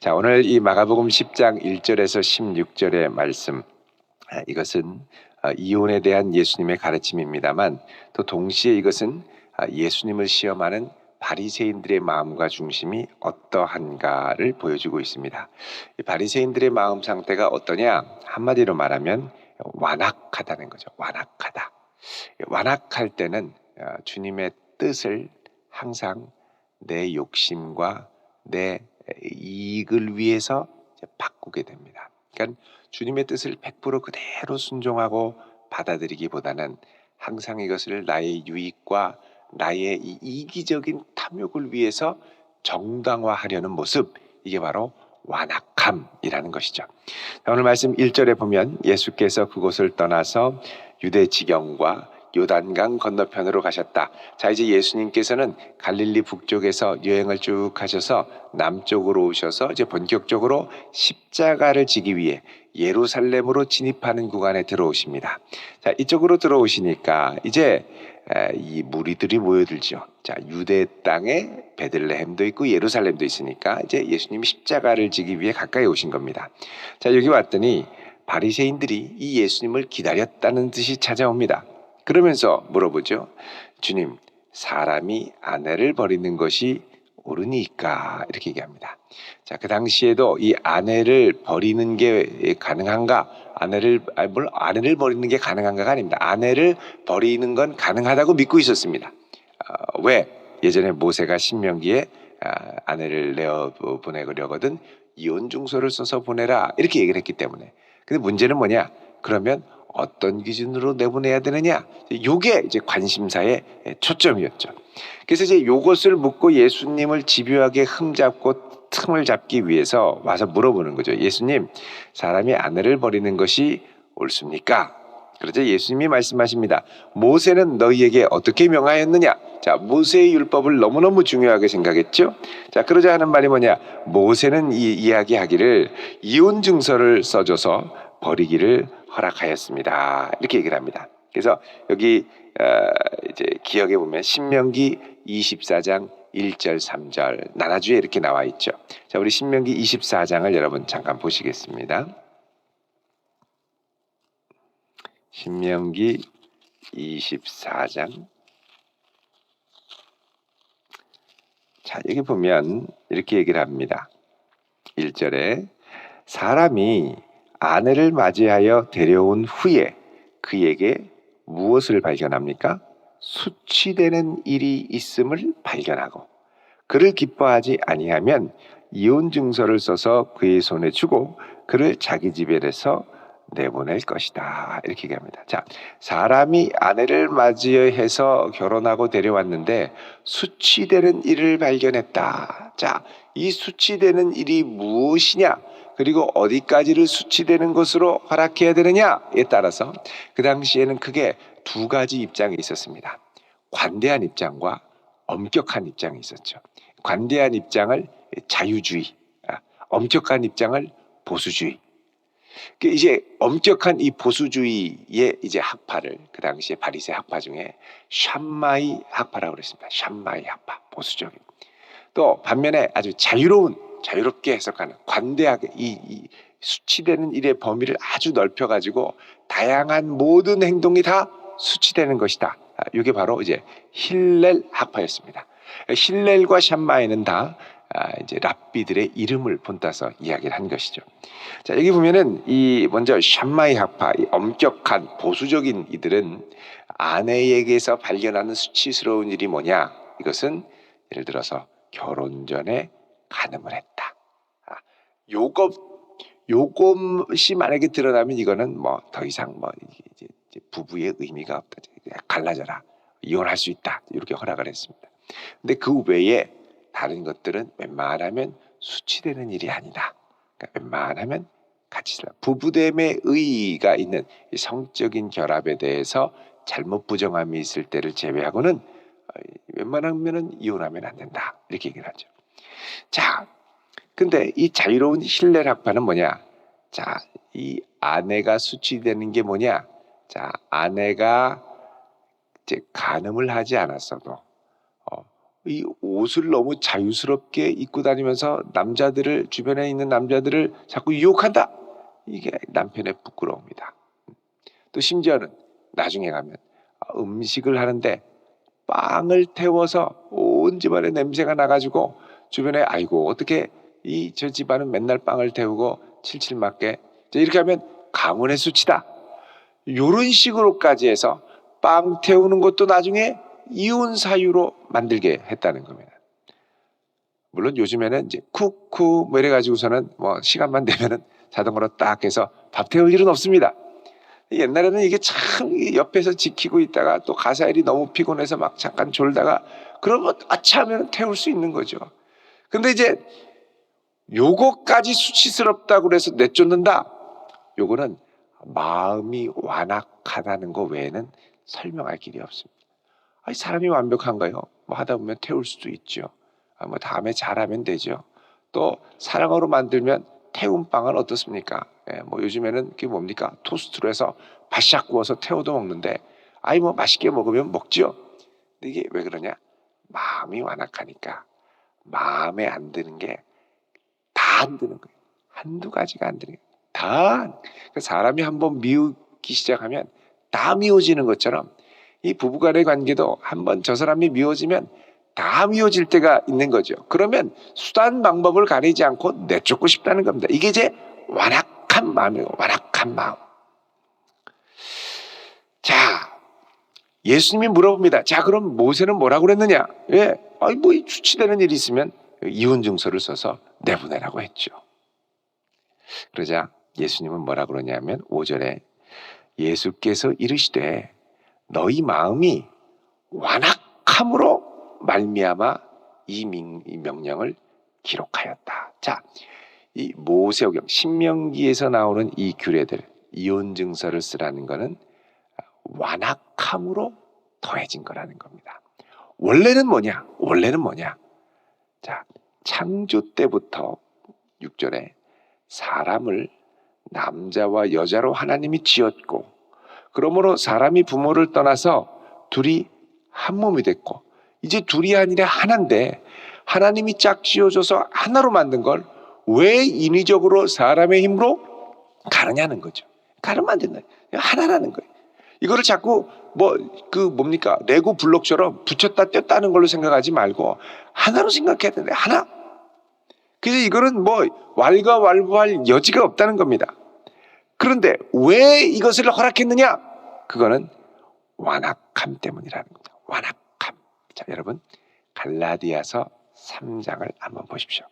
자, 오늘 이 마가복음 10장 1절에서 16절의 말씀, 이것은 이혼에 대한 예수님의 가르침입니다만 또 동시에 이것은 예수님을 시험하는 바리새인들의 마음과 중심이 어떠한가를 보여주고 있습니다. 이 바리새인들의 마음 상태가 어떠냐? 한마디로 말하면 완악하다는 거죠. 완악하다. 완악할 때는 주님의 뜻을 항상 내 욕심과 내 이익을 위해서 바꾸게 됩니다. 그러니까 주님의 뜻을 100% 그대로 순종하고 받아들이기보다는 항상 이것을 나의 유익과 나의 이 이기적인 탐욕을 위해서 정당화하려는 모습, 이게 바로 완악함이라는 것이죠. 오늘 말씀 1절에 보면 예수께서 그곳을 떠나서 유대 지경과 요단강 건너편으로 가셨다. 자, 이제 예수님께서는 갈릴리 북쪽에서 여행을 쭉 하셔서 남쪽으로 오셔서 이제 본격적으로 십자가를 지기 위해 예루살렘으로 진입하는 구간에 들어오십니다. 자, 이쪽으로 들어오시니까 이제 이 무리들이 모여들죠. 자, 유대 땅에 베들레헴도 있고 예루살렘도 있으니까 이제 예수님이 십자가를 지기 위해 가까이 오신 겁니다. 자, 여기 왔더니 바리새인들이 이 예수님을 기다렸다는 듯이 찾아옵니다. 그러면서 물어보죠. 주님, 사람이 아내를 버리는 것이 옳으니까, 이렇게 얘기합니다. 자, 그 당시에도 이 아내를 버리는 게 가능한가? 아내를 버리는 게 가능한가가 아닙니다. 아내를 버리는 건 가능하다고 믿고 있었습니다. 왜? 예전에 모세가 신명기에 아내를 내어 보내려거든 이혼 증서를 써서 보내라, 이렇게 얘기를 했기 때문에. 근데 문제는 뭐냐? 그러면 어떤 기준으로 내보내야 되느냐? 이게 이제 관심사의 초점이었죠. 그래서 이제 이것을 묻고 예수님을 집요하게 흠잡고 틈을 잡기 위해서 와서 물어보는 거죠. 예수님, 사람이 아내를 버리는 것이 옳습니까? 그러자 예수님이 말씀하십니다. 모세는 너희에게 어떻게 명하였느냐? 자, 모세의 율법을 너무너무 중요하게 생각했죠. 자, 그러자 하는 말이 뭐냐? 모세는 이야기하기를 이혼 증서를 써줘서 버리기를 허락하였습니다. 이렇게 얘기를 합니다. 그래서 여기 이제 기억해 보면 신명기 24장 1절 3절 나눠주에 이렇게 나와 있죠. 자, 우리 신명기 24장을 여러분 잠깐 보시겠습니다. 신명기 24장. 자, 여기 보면 이렇게 얘기를 합니다. 1절에 사람이 아내를 맞이하여 데려온 후에 그에게 무엇을 발견합니까? 수치되는 일이 있음을 발견하고 그를 기뻐하지 아니하면 이혼 증서를 써서 그의 손에 주고 그를 자기 집에 내서 내보낼 것이다. 이렇게 얘기합니다. 자, 사람이 아내를 맞이해서 결혼하고 데려왔는데 수치되는 일을 발견했다. 자, 이 수치되는 일이 무엇이냐? 그리고 어디까지를 수치되는 것으로 허락해야 되느냐에 따라서 그 당시에는 크게 두 가지 입장이 있었습니다. 관대한 입장과 엄격한 입장이 있었죠. 관대한 입장을 자유주의, 엄격한 입장을 보수주의. 이제 엄격한 이 보수주의의 이제 학파를 그 당시에 바리새 학파 중에 샴마이 학파라고 그랬습니다. 샴마이 학파, 보수적인. 또 반면에 아주 자유롭게 해석하는 관대하게 이 수치되는 일의 범위를 아주 넓혀가지고 다양한 모든 행동이 다 수치되는 것이다. 이게 바로 이제 힐렐 학파였습니다. 힐렐과 샴마이는 다 이제 랍비들의 이름을 본따서 이야기를 한 것이죠. 자, 여기 보면은 이 먼저 샴마이 학파, 이 엄격한 보수적인 이들은 아내에게서 발견하는 수치스러운 일이 뭐냐? 이것은 예를 들어서 결혼 전에 간음을 했다. 요것이 만약에 드러나면 이거는 뭐 더 이상 뭐 이제 부부의 의미가 없다. 갈라져라. 이혼할 수 있다. 이렇게 허락을 했습니다. 근데 그 외에 다른 것들은 웬만하면 수치되는 일이 아니다. 그러니까 웬만하면 같이 살아. 부부됨의 의의가 있는 성적인 결합에 대해서 잘못 부정함이 있을 때를 제외하고는 웬만하면은 이혼하면 안 된다. 이렇게 얘기를 하죠. 자, 근데 이 자유로운 힐렐 학파는 뭐냐? 자, 이 아내가 수치되는 게 뭐냐? 자, 아내가 이제 간음을 하지 않았어도 이 옷을 너무 자유스럽게 입고 다니면서 남자들을, 주변에 있는 남자들을 자꾸 유혹한다. 이게 남편의 부끄러움이다. 또 심지어는 나중에 가면 음식을 하는데 빵을 태워서 온 집안에 냄새가 나가지고 주변에 아이고 어떻게 저 집안은 맨날 빵을 태우고 칠칠 맞게 이렇게 하면 가문의 수치다. 이런 식으로까지 해서 빵 태우는 것도 나중에 이혼 사유로 만들게 했다는 겁니다. 물론 요즘에는 이제 쿡쿡 뭐 이래가지고서는 뭐 시간만 되면은 자동으로 딱 해서 밥 태울 일은 없습니다. 옛날에는 이게 참 옆에서 지키고 있다가 또 가사일이 너무 피곤해서 막 잠깐 졸다가 그러면 아차 하면 태울 수 있는 거죠. 근데 이제 요거까지 수치스럽다고 그래서 내쫓는다. 요거는 마음이 완악하다는 거 외에는 설명할 길이 없습니다. 아니, 사람이 완벽한가요? 뭐 하다 보면 태울 수도 있죠. 뭐 다음에 잘하면 되죠. 또 사랑으로 만들면 태운 빵은 어떻습니까? 뭐 요즘에는 그게 뭡니까? 토스트로 해서 바싹 구워서 태워도 먹는데 아이 뭐 맛있게 먹으면 먹죠. 근데 이게 왜 그러냐? 마음이 완악하니까 마음에 안 드는 게 다 안 드는 거예요. 한두 가지가 안 드는 거예요. 다. 사람이 한번 미우기 시작하면 다 미워지는 것처럼 이 부부간의 관계도 한번 저 사람이 미워지면 다 미워질 때가 있는 거죠. 그러면 수단 방법을 가리지 않고 내쫓고 싶다는 겁니다. 이게 이제 완악한 마음이에요. 완악한 마음. 자, 예수님이 물어봅니다. 자, 그럼 모세는 뭐라고 그랬느냐? 예, 뭐 수치되는 일이 있으면 이혼 증서를 써서 내보내라고 했죠. 그러자 예수님은 뭐라고 그러냐면 5절에 예수께서 이르시되 너희 마음이 완악함으로 말미암아 이 명령을 기록하였다. 자, 이 모세오경 신명기에서 나오는 이 규례들 이혼 증서를 쓰라는 것은 완악함으로 더해진 거라는 겁니다. 원래는 뭐냐? 자, 창조 때부터 6절에 사람을 남자와 여자로 하나님이 지었고 그러므로 사람이 부모를 떠나서 둘이 한 몸이 됐고 이제 둘이 아니라 하나인데 하나님이 짝 지어줘서 하나로 만든 걸 왜 인위적으로 사람의 힘으로 가느냐는 거죠. 가르면 안 된다. 하나라는 거예요. 이거를 자꾸 뭡니까? 레고 블록처럼 붙였다 뗐다 하는 걸로 생각하지 말고 하나로 생각해야 되는데 하나. 그래서 이거는 왈가왈부할 여지가 없다는 겁니다. 그런데 왜 이것을 허락했느냐? 그거는 완악함 때문이라는 겁니다. 완악함. 자, 여러분 갈라디아서 3장을 한번 보십시오.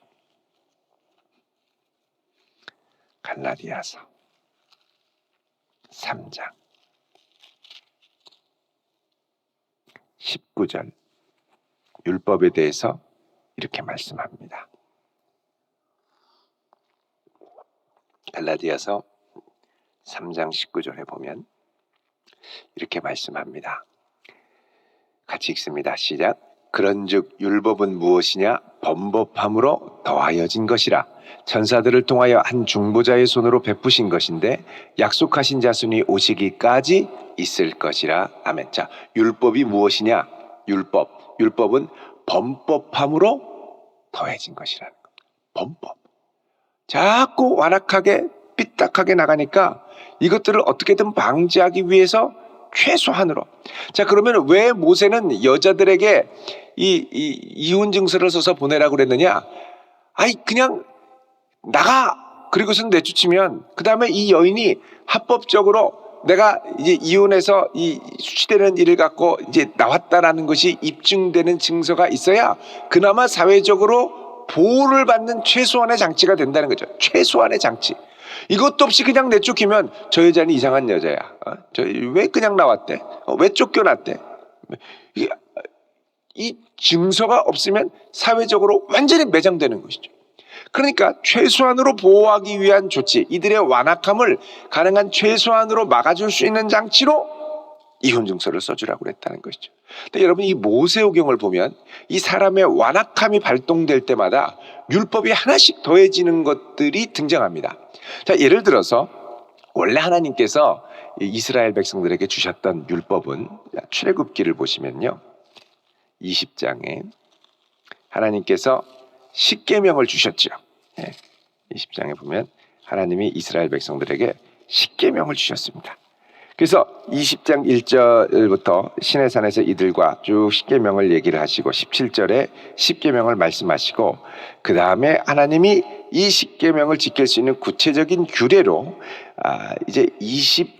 갈라디아서 3장 19절 율법에 대해서 이렇게 말씀합니다. 갈라디아서 3장 19절에 보면 이렇게 말씀합니다. 같이 읽습니다. 시작. 그런즉 율법은 무엇이냐? 범법함으로 더하여진 것이라. 천사들을 통하여 한 중보자의 손으로 베푸신 것인데 약속하신 자손이 오시기까지 있을 것이라. 아멘. 자, 율법이 무엇이냐? 율법은 범법함으로 더해진 것이라는 겁니다. 범법. 자꾸 완악하게 삐딱하게 나가니까 이것들을 어떻게든 방지하기 위해서 최소한으로. 자, 그러면 왜 모세는 여자들에게 이혼 증서를 써서 보내라고 그랬느냐? 그냥 나가. 그리고선 내쫓으면 그 다음에 이 여인이 합법적으로 내가 이제 이혼해서 이 수치되는 일을 갖고 이제 나왔다라는 것이 입증되는 증서가 있어야 그나마 사회적으로 보호를 받는 최소한의 장치가 된다는 거죠. 최소한의 장치. 이것도 없이 그냥 내쫓기면 저 여자는 이상한 여자야. 왜 그냥 나왔대? 왜 쫓겨났대? 이 증서가 없으면 사회적으로 완전히 매장되는 것이죠. 그러니까 최소한으로 보호하기 위한 조치, 이들의 완악함을 가능한 최소한으로 막아줄 수 있는 장치로 이혼 증서를 써주라고 그랬다는 것이죠. 근데 여러분 이 모세오경을 보면 이 사람의 완악함이 발동될 때마다 율법이 하나씩 더해지는 것들이 등장합니다. 자, 예를 들어서 원래 하나님께서 이스라엘 백성들에게 주셨던 율법은 출애굽기를 보시면요. 20장에 하나님께서 십계명을 주셨죠. 20장에 보면 하나님이 이스라엘 백성들에게 십계명을 주셨습니다. 그래서 20장 1절부터 시내산에서 이들과 쭉 십계명을 얘기를 하시고 17절에 십계명을 말씀하시고 그 다음에 하나님이 이 십계명을 지킬 수 있는 구체적인 규례로 이제 20장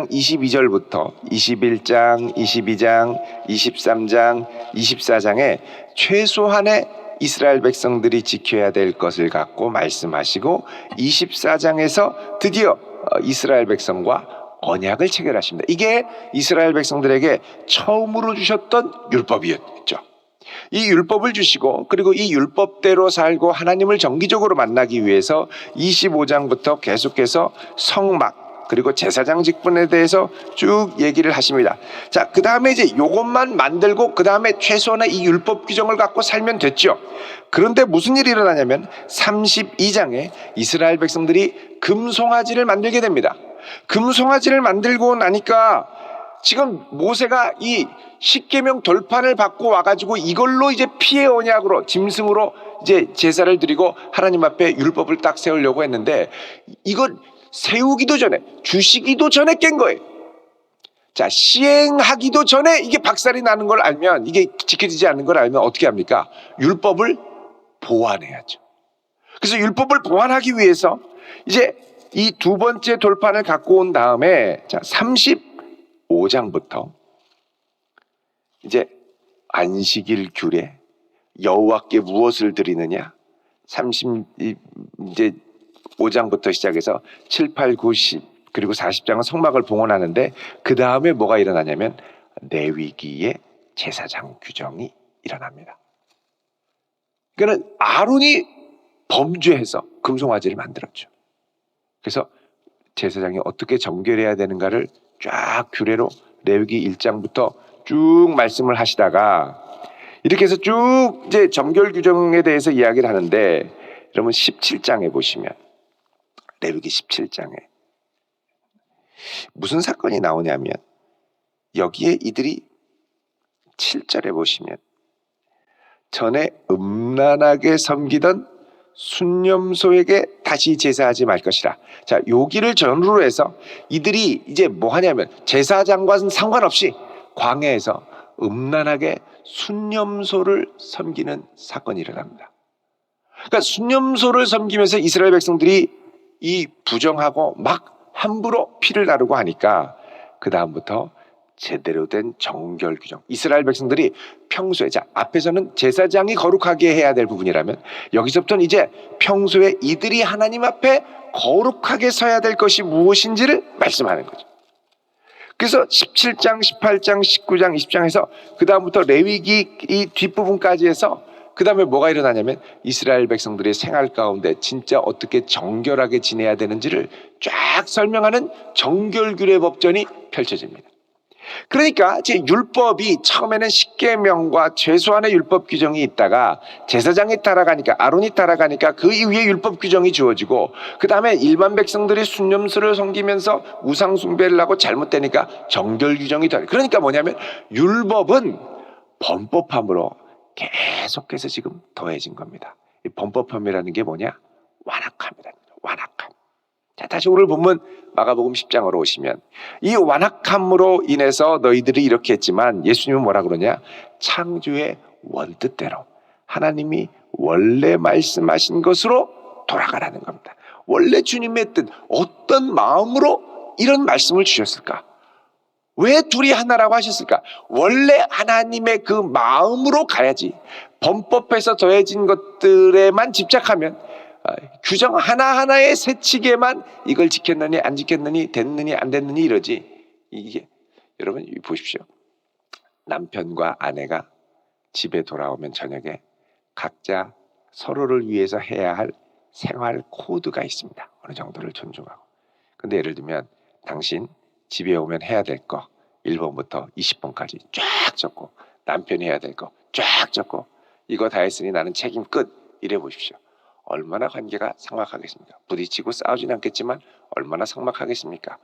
22절부터 21장, 22장, 23장, 24장에 최소한의 이스라엘 백성들이 지켜야 될 것을 갖고 말씀하시고 24장에서 드디어 이스라엘 백성과 언약을 체결하십니다. 이게 이스라엘 백성들에게 처음으로 주셨던 율법이었죠. 이 율법을 주시고 그리고 이 율법대로 살고 하나님을 정기적으로 만나기 위해서 25장부터 계속해서 성막 그리고 제사장 직분에 대해서 쭉 얘기를 하십니다. 자, 그 다음에 이제 요것만 만들고 그 다음에 최소한의 이 율법 규정을 갖고 살면 됐죠. 그런데 무슨 일이 일어나냐면 32장에 이스라엘 백성들이 금송아지를 만들게 됩니다. 금송아지를 만들고 나니까 지금 모세가 이 십계명 돌판을 받고 와가지고 이걸로 이제 피의 언약으로 짐승으로 이제 제사를 드리고 하나님 앞에 율법을 딱 세우려고 했는데 이걸 세우기도 전에 주시기도 전에 깬 거예요. 자, 시행하기도 전에 이게 박살이 나는 걸 알면 이게 지켜지지 않는 걸 알면 어떻게 합니까? 율법을 보완해야죠. 그래서 율법을 보완하기 위해서 이제 이 두 번째 돌판을 갖고 온 다음에 자 35장부터 이제 안식일 규례, 여호와께 무엇을 드리느냐, 35장부터 시작해서 7, 8, 9, 10 그리고 40장은 성막을 봉헌하는데 그 다음에 뭐가 일어나냐면 레위기의 제사장 규정이 일어납니다. 그러니까 아론이 범죄해서 금송아지를 만들었죠. 그래서 제사장이 어떻게 정결해야 되는가를 쫙 규례로 레위기 1장부터 쭉 말씀을 하시다가 이렇게 해서 쭉 이제 정결 규정에 대해서 이야기를 하는데 여러분 17장에 보시면 레위기 17장에 무슨 사건이 나오냐면 여기에 이들이 7절에 보시면 전에 음란하게 섬기던 순념소에게 다시 제사하지 말 것이라. 자, 여기를 전후로 해서 이들이 이제 뭐 하냐면 제사장과는 상관없이 광야에서 음란하게 순념소를 섬기는 사건이 일어납니다. 그러니까 순념소를 섬기면서 이스라엘 백성들이 이 부정하고 막 함부로 피를 나르고 하니까 그 다음부터 제대로 된 정결 규정. 이스라엘 백성들이 평소에 자 앞에서는 제사장이 거룩하게 해야 될 부분이라면 여기서부터는 이제 평소에 이들이 하나님 앞에 거룩하게 서야 될 것이 무엇인지를 말씀하는 거죠. 그래서 17장, 18장, 19장, 20장에서 그 다음부터 레위기 이 뒷부분까지 해서 그 다음에 뭐가 일어나냐면 이스라엘 백성들의 생활 가운데 진짜 어떻게 정결하게 지내야 되는지를 쫙 설명하는 정결규례 법전이 펼쳐집니다. 그러니까 제 율법이 처음에는 십계명과 최소한의 율법 규정이 있다가 제사장이 따라가니까 아론이 따라가니까 그 이후에 율법 규정이 주어지고 그 다음에 일반 백성들이 순념수를 섬기면서 우상 숭배를 하고 잘못되니까 정결 규정이 더. 그러니까 뭐냐면 율법은 범법함으로 계속해서 지금 더해진 겁니다. 이 범법함이라는 게 뭐냐? 완악함이라는 거죠. 완악함. 자, 다시 오늘 본문 마가복음 10장으로 오시면 이 완악함으로 인해서 너희들이 이렇게 했지만 예수님은 뭐라 그러냐? 창조의 원뜻대로 하나님이 원래 말씀하신 것으로 돌아가라는 겁니다. 원래 주님의 뜻, 어떤 마음으로 이런 말씀을 주셨을까? 왜 둘이 하나라고 하셨을까? 원래 하나님의 그 마음으로 가야지. 범법에서 더해진 것들에만 집착하면 규정 하나하나의 세칙에만 이걸 지켰느니 안 지켰느니 됐느니 안 됐느니 이러지. 이게 여러분 보십시오. 남편과 아내가 집에 돌아오면 저녁에 각자 서로를 위해서 해야 할 생활 코드가 있습니다. 어느 정도를 존중하고. 근데 예를 들면 당신 집에 오면 해야 될 거 1번부터 20번까지 쫙 적고 남편이 해야 될 거 쫙 적고 이거 다 했으니 나는 책임 끝 이래 보십시오. 얼마나 관계가 삭막하겠습니까? 부딪히고 싸우지는 않겠지만 얼마나 삭막하겠습니까?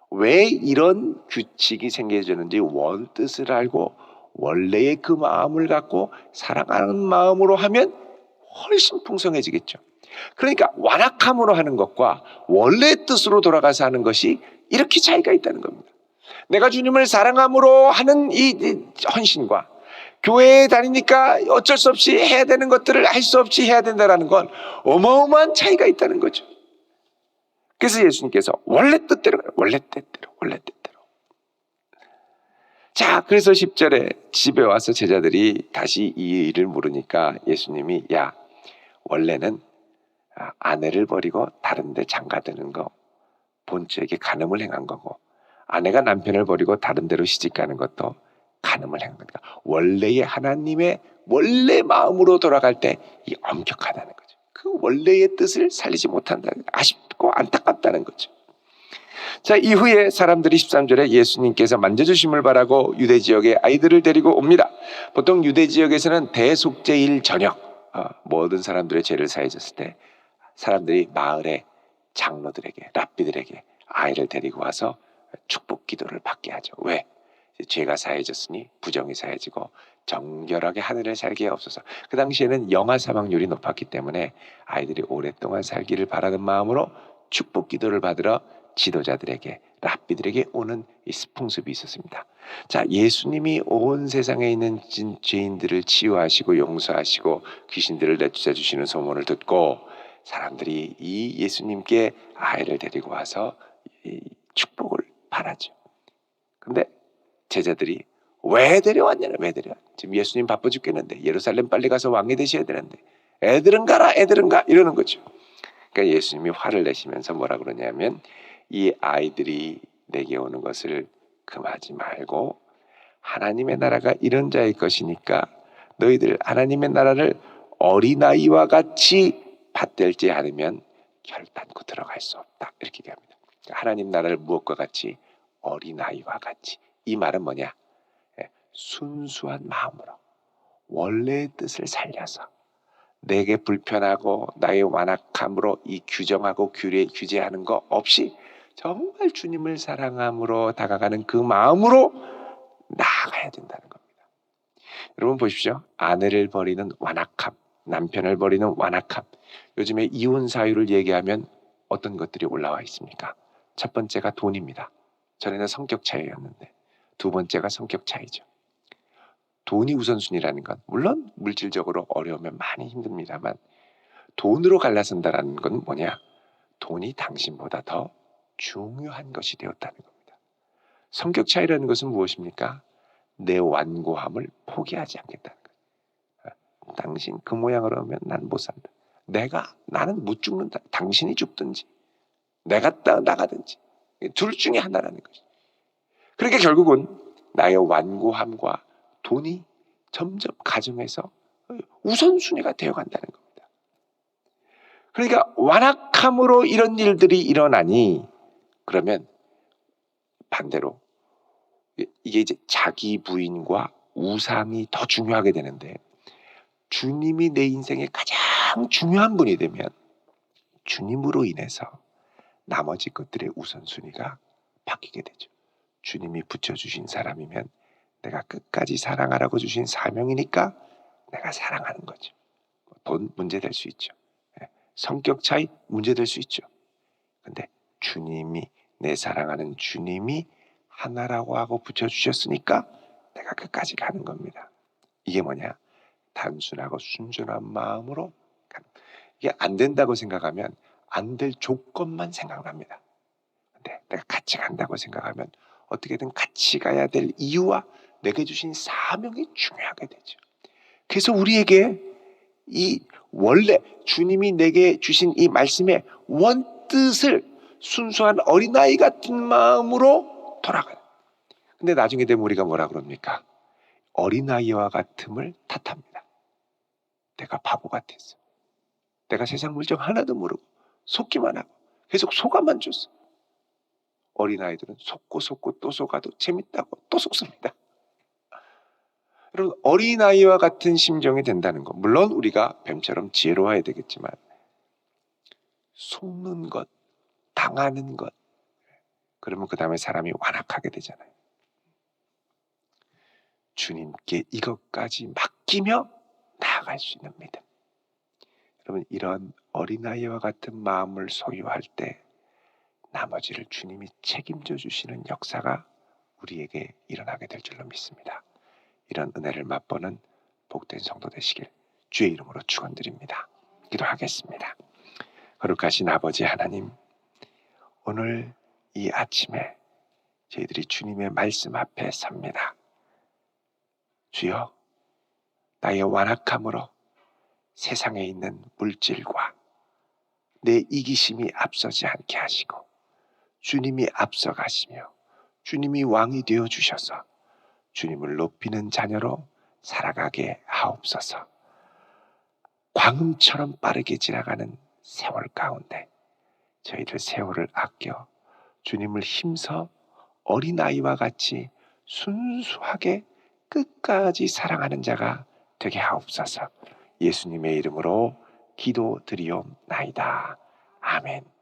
왜 이런 규칙이 생겨졌는지 원뜻을 알고 원래의 그 마음을 갖고 사랑하는 마음으로 하면 훨씬 풍성해지겠죠. 그러니까 완악함으로 하는 것과 원래의 뜻으로 돌아가서 하는 것이 이렇게 차이가 있다는 겁니다. 내가 주님을 사랑함으로 하는 이 헌신과 교회에 다니니까 어쩔 수 없이 해야 되는 것들을 할 수 없이 해야 된다는 건 어마어마한 차이가 있다는 거죠. 그래서 예수님께서 원래 뜻대로, 원래 뜻대로, 원래 뜻대로. 자, 그래서 10절에 집에 와서 제자들이 다시 이 일을 물으니까 예수님이 야, 원래는 아내를 버리고 다른 데 장가드는 거 본주에게 간음을 행한 거고, 아내가 남편을 버리고 다른 데로 시집가는 것도 간음을 행한 거니까 원래의 하나님의 원래 마음으로 돌아갈 때 이 엄격하다는 거죠. 그 원래의 뜻을 살리지 못한다는 거죠. 아쉽고 안타깝다는 거죠. 자, 이후에 사람들이 13절에 예수님께서 만져주심을 바라고 유대 지역에 아이들을 데리고 옵니다. 보통 유대 지역에서는 대속죄일 저녁, 모든 사람들의 죄를 사해졌을 때 사람들이 마을의 장로들에게, 랍비들에게 아이를 데리고 와서 축복 기도를 받게 하죠. 왜? 죄가 사해졌으니 부정이 사해지고 정결하게 하늘을 살게 하옵소서. 그 당시에는 영아 사망률이 높았기 때문에 아이들이 오랫동안 살기를 바라는 마음으로 축복 기도를 받으러 지도자들에게, 랍비들에게 오는 이 풍습이 있었습니다. 자, 예수님이 온 세상에 있는 죄인들을 치유하시고 용서하시고 귀신들을 내쫓아 주시는 소문을 듣고 사람들이 이 예수님께 아이를 데리고 와서 이 축복을 바라죠. 근데 제자들이 왜 데려왔냐는, 왜 데려왔냐. 지금 예수님 바빠 죽겠는데, 예루살렘 빨리 가서 왕이 되셔야 되는데 애들은 가라, 애들은 가, 이러는 거죠. 그러니까 예수님이 화를 내시면서 뭐라 그러냐면 이 아이들이 내게 오는 것을 금하지 말고 하나님의 나라가 이런 자의 것이니까 너희들 하나님의 나라를 어린아이와 같이 받들지 않으면 결단코 들어갈 수 없다, 이렇게 얘기합니다. 하나님 나라를 무엇과 같이? 어린아이와 같이. 이 말은 뭐냐? 순수한 마음으로 원래의 뜻을 살려서 내게 불편하고 나의 완악함으로 이 규정하고 규제하는 거 없이 정말 주님을 사랑함으로 다가가는 그 마음으로 나아가야 된다는 겁니다. 여러분 보십시오. 아내를 버리는 완악함, 남편을 버리는 완악함. 요즘에 이혼 사유를 얘기하면 어떤 것들이 올라와 있습니까? 첫 번째가 돈입니다. 전에는 성격 차이였는데 두 번째가 성격 차이죠. 돈이 우선순위라는 건 물론 물질적으로 어려우면 많이 힘듭니다만 돈으로 갈라선다라는 건 뭐냐? 돈이 당신보다 더 중요한 것이 되었다는 겁니다. 성격 차이라는 것은 무엇입니까? 내 완고함을 포기하지 않겠다는 거예요. 당신 그 모양으로 하면 난 못 산다. 나는 못 죽는다. 당신이 죽든지 내가 나가든지 둘 중에 하나라는 거죠. 그러니까 결국은 나의 완고함과 돈이 점점 가정에서 우선순위가 되어간다는 겁니다. 그러니까 완악함으로 이런 일들이 일어나니 그러면 반대로 이게 이제 자기 부인과 우상이 더 중요하게 되는데 주님이 내 인생의 가장 중요한 분이 되면 주님으로 인해서 나머지 것들의 우선순위가 바뀌게 되죠. 주님이 붙여주신 사람이면 내가 끝까지 사랑하라고 주신 사명이니까 내가 사랑하는 거죠. 돈 문제될 수 있죠. 성격 차이 문제될 수 있죠. 근데 주님이, 내 사랑하는 주님이 하나라고 하고 붙여주셨으니까 내가 끝까지 가는 겁니다. 이게 뭐냐? 단순하고 순전한 마음으로 가는. 이게 안 된다고 생각하면 안 될 조건만 생각납니다. 근데 내가 같이 간다고 생각하면 어떻게든 같이 가야 될 이유와 내게 주신 사명이 중요하게 되죠. 그래서 우리에게 이 원래 주님이 내게 주신 이 말씀의 원뜻을 순수한 어린아이 같은 마음으로 돌아가요. 근데 나중에 되면 우리가 뭐라 그럽니까? 어린아이와 같음을 탓합니다. 내가 바보 같았어. 내가 세상 물정 하나도 모르고 속기만 하고 계속 속아만 줬어. 어린아이들은 속고 또 속아도 재밌다고 또 속습니다. 여러분, 어린아이와 같은 심정이 된다는 것. 물론 우리가 뱀처럼 지혜로워야 되겠지만 속는 것, 당하는 것, 그러면 그 다음에 사람이 완악하게 되잖아요. 주님께 이것까지 맡기며 나아갈 수 있는 믿음. 여러분, 이런 어린아이와 같은 마음을 소유할 때 나머지를 주님이 책임져 주시는 역사가 우리에게 일어나게 될 줄로 믿습니다. 이런 은혜를 맛보는 복된 성도 되시길 주의 이름으로 축원드립니다. 기도하겠습니다. 거룩하신 아버지 하나님, 오늘 이 아침에 저희들이 주님의 말씀 앞에 섭니다. 주여, 나의 완악함으로 세상에 있는 물질과 내 이기심이 앞서지 않게 하시고 주님이 앞서가시며 주님이 왕이 되어 주셔서 주님을 높이는 자녀로 살아가게 하옵소서. 광음처럼 빠르게 지나가는 세월 가운데 저희들 세월을 아껴 주님을 힘써 어린아이와 같이 순수하게 끝까지 사랑하는 자가 되게 하옵소서. 예수님의 이름으로 기도드리옵나이다. 아멘.